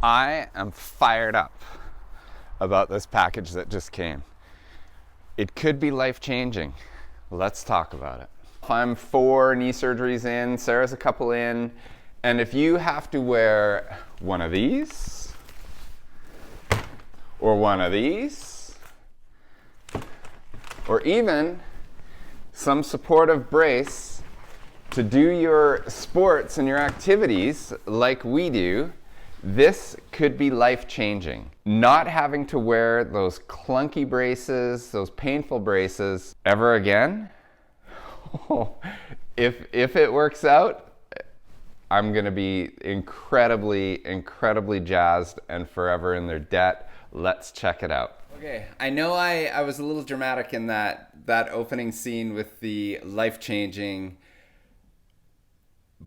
I am fired up about this package that just came. It could be life-changing. Let's talk about it. I'm 4 knee surgeries in, Sarah's a couple in, and if you have to wear one of these, or one of these, or even some supportive brace to do your sports and your activities like we do, this could be life-changing. Not having to wear those clunky braces, those painful braces ever again. If it works out, I'm gonna be incredibly jazzed and forever in their debt. Let's check it out. Okay, I know I was a little dramatic in that opening scene with the life-changing,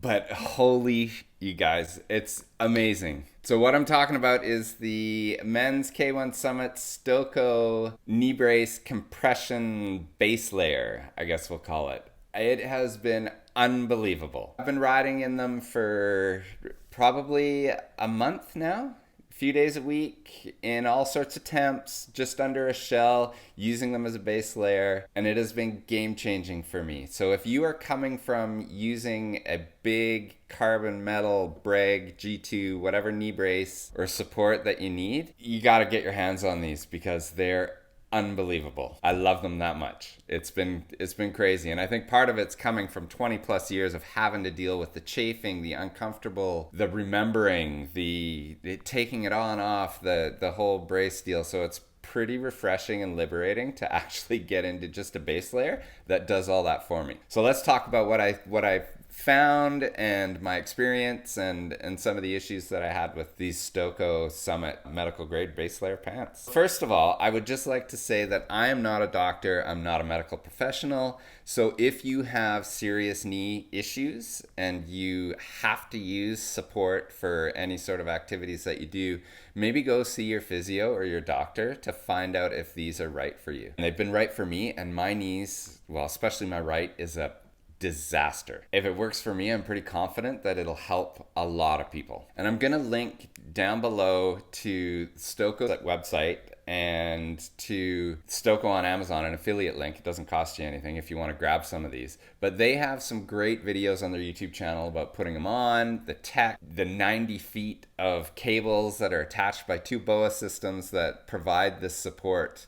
but holy, you guys, it's amazing. So what I'm talking about is the men's K1 Summit Stoko knee brace compression base layer, I guess we'll call it. It has been unbelievable. I've been riding in them for probably a month now. Few days a week in all sorts of temps, just under a shell, using them as a base layer, and it has been game-changing for me. So if you are coming from using a big carbon metal Bragg G2 whatever knee brace or support that you need, you got to get your hands on these because they're unbelievable. I love them that much. It's been crazy, and I think part of it's coming from 20 plus years of having to deal with the chafing, the uncomfortable, the remembering, the taking it on off, the whole brace deal. So it's pretty refreshing and liberating to actually get into just a base layer that does all that for me. So let's talk about what I found and my experience and some of the issues that I had with these Stoko Summit medical grade base layer pants. First of all, I would just like to say that I am not a doctor, I'm not a medical professional, so if you have serious knee issues and you have to use support for any sort of activities that you do, maybe go see your physio or your doctor to find out if these are right for you. And they've been right for me, and my knees, well, especially my right, is a disaster. If it works for me, I'm pretty confident that it'll help a lot of people. And I'm gonna link down below to Stoko's website and to Stoko on Amazon, an affiliate link. It doesn't cost you anything if you want to grab some of these. But they have some great videos on their YouTube channel about putting them on, the tech, the 90 feet of cables that are attached by 2 BOA systems that provide this support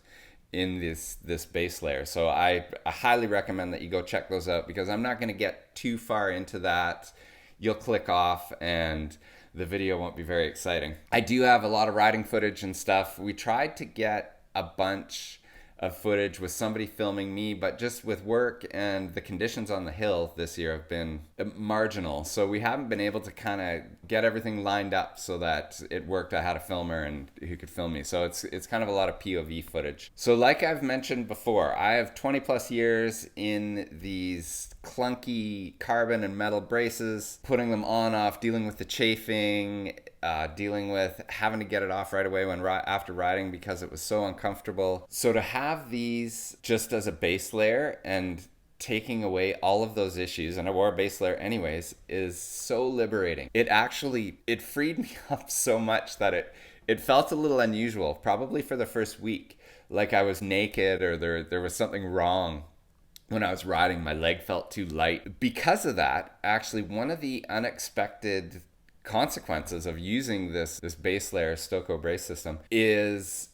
in this base layer. So I highly recommend that you go check those out because I'm not going to get too far into that. You'll click off and the video won't be very exciting. I do have a lot of riding footage and stuff. We tried to get a bunch of footage with somebody filming me, but just with work and the conditions on the hill this year have been marginal. So we haven't been able to kind of get everything lined up so that it worked. I had a filmer and who could film me. So it's kind of a lot of POV footage. So like I've mentioned before, I have 20 plus years in these clunky carbon and metal braces, putting them on, off, dealing with the chafing, dealing with having to get it off right away after riding because it was so uncomfortable. So to have these just as a base layer and taking away all of those issues, and I wore a base layer anyways, is so liberating. It freed me up so much that it felt a little unusual, probably for the first week, like I was naked or there was something wrong. When I was riding, my leg felt too light. Because of that, actually, one of the unexpected consequences of using this base layer Stoko brace system is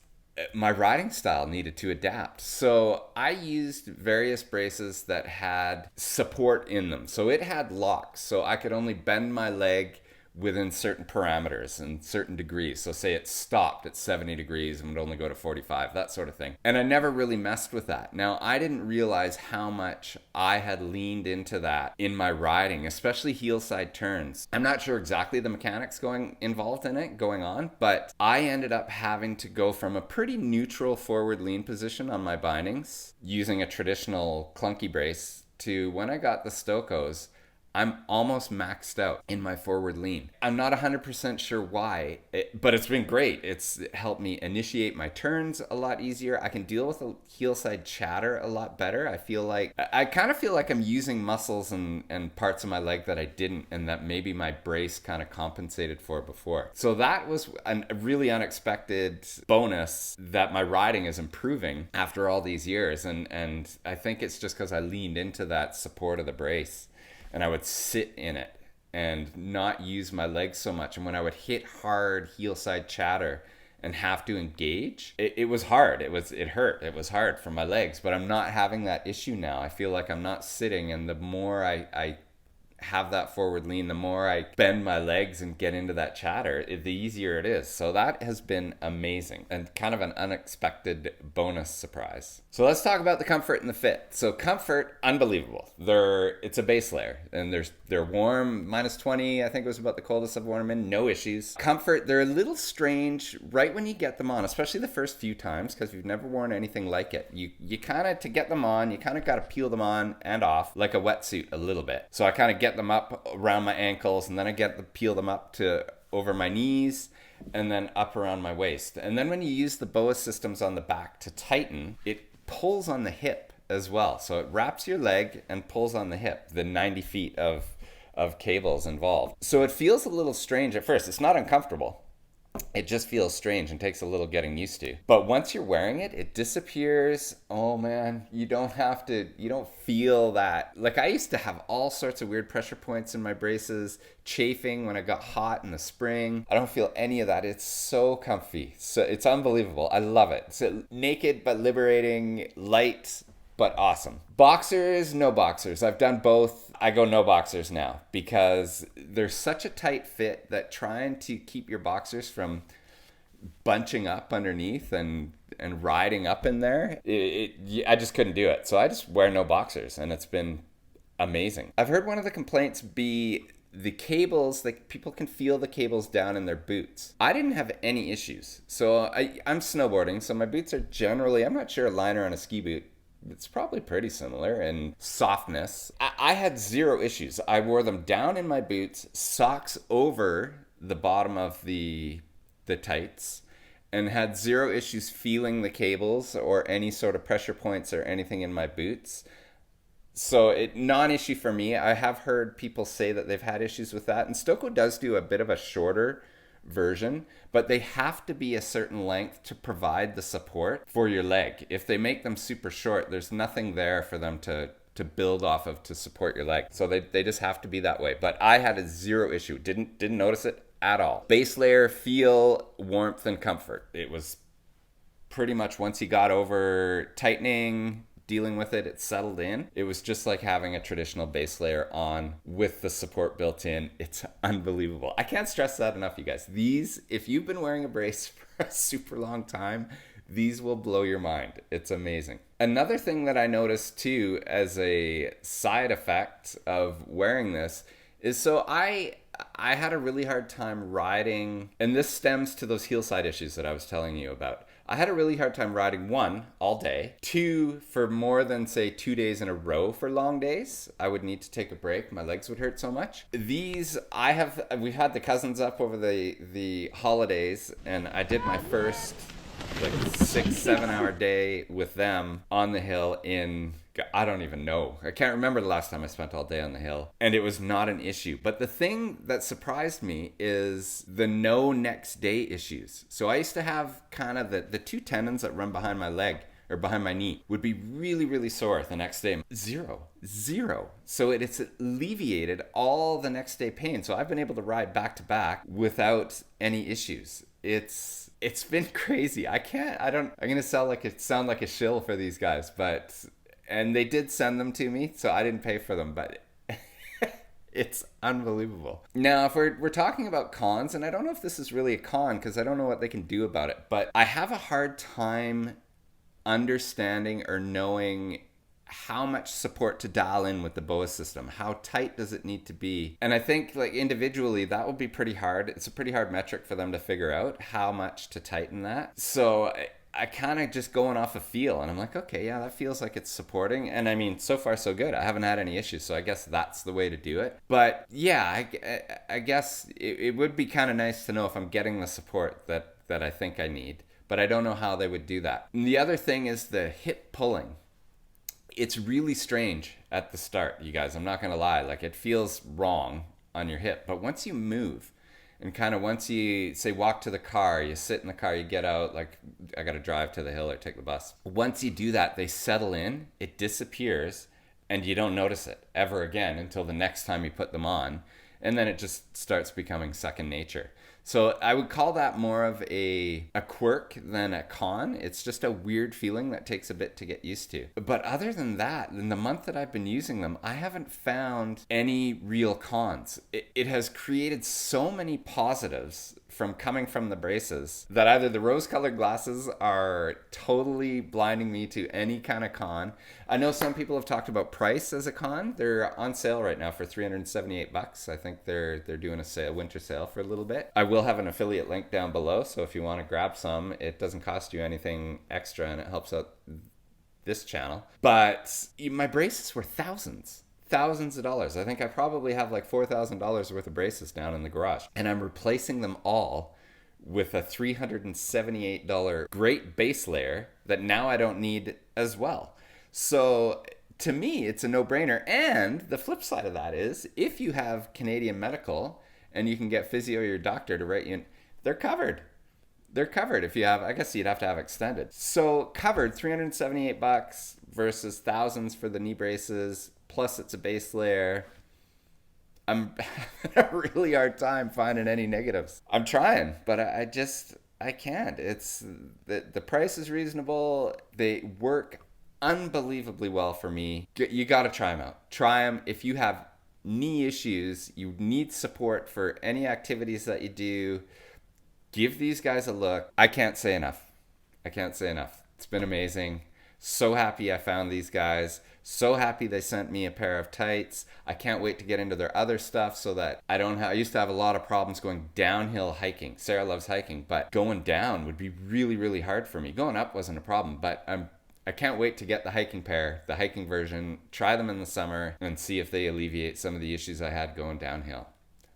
my riding style needed to adapt. So I used various braces that had support in them. So it had locks, so I could only bend my leg within certain parameters and certain degrees. So say it stopped at 70 degrees and would only go to 45, that sort of thing. And I never really messed with that. Now, I didn't realize how much I had leaned into that in my riding, especially heel side turns. I'm not sure exactly the mechanics going on, but I ended up having to go from a pretty neutral forward lean position on my bindings using a traditional clunky brace to when I got the Stokos, I'm almost maxed out in my forward lean. I'm not 100% sure why, but it's been great. It's helped me initiate my turns a lot easier. I can deal with the heel side chatter a lot better. I kind of feel like I'm using muscles and parts of my leg that I didn't, and that maybe my brace kind of compensated for before. So that was a really unexpected bonus, that my riding is improving after all these years. And I think it's just because I leaned into that support of the brace. And I would sit in it and not use my legs so much. And when I would hit hard heel side chatter and have to engage, it was hard. It hurt. It was hard for my legs. But I'm not having that issue now. I feel like I'm not sitting, and the more I have that forward lean, the more I bend my legs and get into that chatter, the easier it is. So that has been amazing and kind of an unexpected bonus surprise. So let's talk about the comfort and the fit. So comfort, unbelievable. It's a base layer, and they're warm, -20. I think it was about the coldest I've worn them in. No issues. Comfort, they're a little strange right when you get them on, especially the first few times, because you've never worn anything like it. You kind of, to get them on, you kind of got to peel them on and off like a wetsuit a little bit. So I kind of get them up around my ankles, and then I peel them up to over my knees, and then up around my waist. And then when you use the BOA systems on the back to tighten, it pulls on the hip as well. So it wraps your leg and pulls on the hip, the 90 feet of cables involved. So it feels a little strange at first. It's not uncomfortable. It just feels strange and takes a little getting used to. But once you're wearing it, it disappears. Oh man, you don't feel that. Like, I used to have all sorts of weird pressure points in my braces, chafing when I got hot in the spring. I don't feel any of that. It's so comfy. So it's unbelievable. I love it. It's naked but liberating, light but awesome. Boxers, no boxers. I've done both. I go no boxers now because there's such a tight fit that trying to keep your boxers from bunching up underneath and riding up in there, I just couldn't do it. So I just wear no boxers, and it's been amazing. I've heard one of the complaints be the cables, like people can feel the cables down in their boots. I didn't have any issues. So I'm snowboarding, so my boots are generally, I'm not sure a liner on a ski boot, it's probably pretty similar in softness. I had zero issues. I wore them down in my boots, socks over the bottom of the tights, and had zero issues feeling the cables or any sort of pressure points or anything in my boots. So non-issue for me. I have heard people say that they've had issues with that. And Stoko does do a bit of a shorter version, but they have to be a certain length to provide the support for your leg. If they make them super short, there's nothing there for them to build off of to support your leg. So they just have to be that way. But I had a zero issue. Didn't notice it at all. Base layer, feel, warmth, and comfort. It was pretty much, once you got over tightening, dealing with it, it settled in. It was just like having a traditional base layer on with the support built in. It's unbelievable. I can't stress that enough, you guys. These, if you've been wearing a brace for a super long time, these will blow your mind. It's amazing. Another thing that I noticed too as a side effect of wearing this is, so I had a really hard time riding, and this stems to those heel side issues that I was telling you about. I had a really hard time riding, 1, all day, 2, for more than, say, 2 days in a row for long days. I would need to take a break. My legs would hurt so much. We've had the cousins up over the holidays, and I did my first, 6-7 hour day with them on the hill in, I don't even know. I can't remember the last time I spent all day on the hill. And it was not an issue. But the thing that surprised me is the no next day issues. So I used to have kind of the 2 tendons that run behind my leg or behind my knee would be really, really sore the next day. Zero. So it's alleviated all the next day pain. So I've been able to ride back to back without any issues. It's been crazy. I'm going to sound like a shill for these guys, and they did send them to me, so I didn't pay for them, but it's unbelievable. Now, if we're talking about cons, and I don't know if this is really a con because I don't know what they can do about it, but I have a hard time understanding or knowing how much support to dial in with the BOA system. How tight does it need to be? And I think individually that would be pretty hard. It's a pretty hard metric for them to figure out how much to tighten that. So I kind of just going off a feel, and I'm like, okay, yeah, that feels like it's supporting. And I mean, so far so good. I haven't had any issues, so I guess that's the way to do it. But yeah, I guess it would be kind of nice to know if I'm getting the support that I think I need. But I don't know how they would do that. And the other thing is the hip pulling. It's really strange at the start, you guys. I'm not going to lie. Like, it feels wrong on your hip. But once you move, and kind of once you say walk to the car, you sit in the car, you get out, like I got to drive to the hill or take the bus. Once you do that, they settle in, it disappears, and you don't notice it ever again until the next time you put them on. And then it just starts becoming second nature. So I would call that more of a quirk than a con. It's just a weird feeling that takes a bit to get used to. But other than that, in the month that I've been using them, I haven't found any real cons. It has created so many positives from coming from the braces that either the rose-colored glasses are totally blinding me to any kind of con. I know some people have talked about price as a con. They're on sale right now for $378. I think they're doing a sale, winter sale for a little bit. I will have an affiliate link down below, so if you want to grab some, it doesn't cost you anything extra and it helps out this channel. But my braces were thousands of dollars. I think I probably have like $4,000 worth of braces down in the garage, and I'm replacing them all with a $378 great base layer that now I don't need as well. So to me, it's a no-brainer. And the flip side of that is, if you have Canadian Medical and you can get physio or your doctor to write you in, they're covered. They're covered if you have, I guess you'd have to have extended. So covered, $378 versus thousands for the knee braces. Plus it's a base layer. I'm having a really hard time finding any negatives. I'm trying, but I can't. It's the price is reasonable. They work unbelievably well for me. You got to try them out. Try them. If you have knee issues, you need support for any activities that you do, give these guys a look. I can't say enough. It's been amazing. So happy I found these guys. So happy they sent me a pair of tights. I can't wait to get into their other stuff so that I used to have a lot of problems going downhill hiking. Sarah loves hiking, but going down would be really, really hard for me. Going up wasn't a problem, but I can't wait to get the hiking pair, the hiking version, try them in the summer and see if they alleviate some of the issues I had going downhill.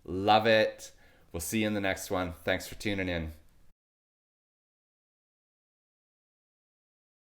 Love it. We'll see you in the next one. Thanks for tuning in.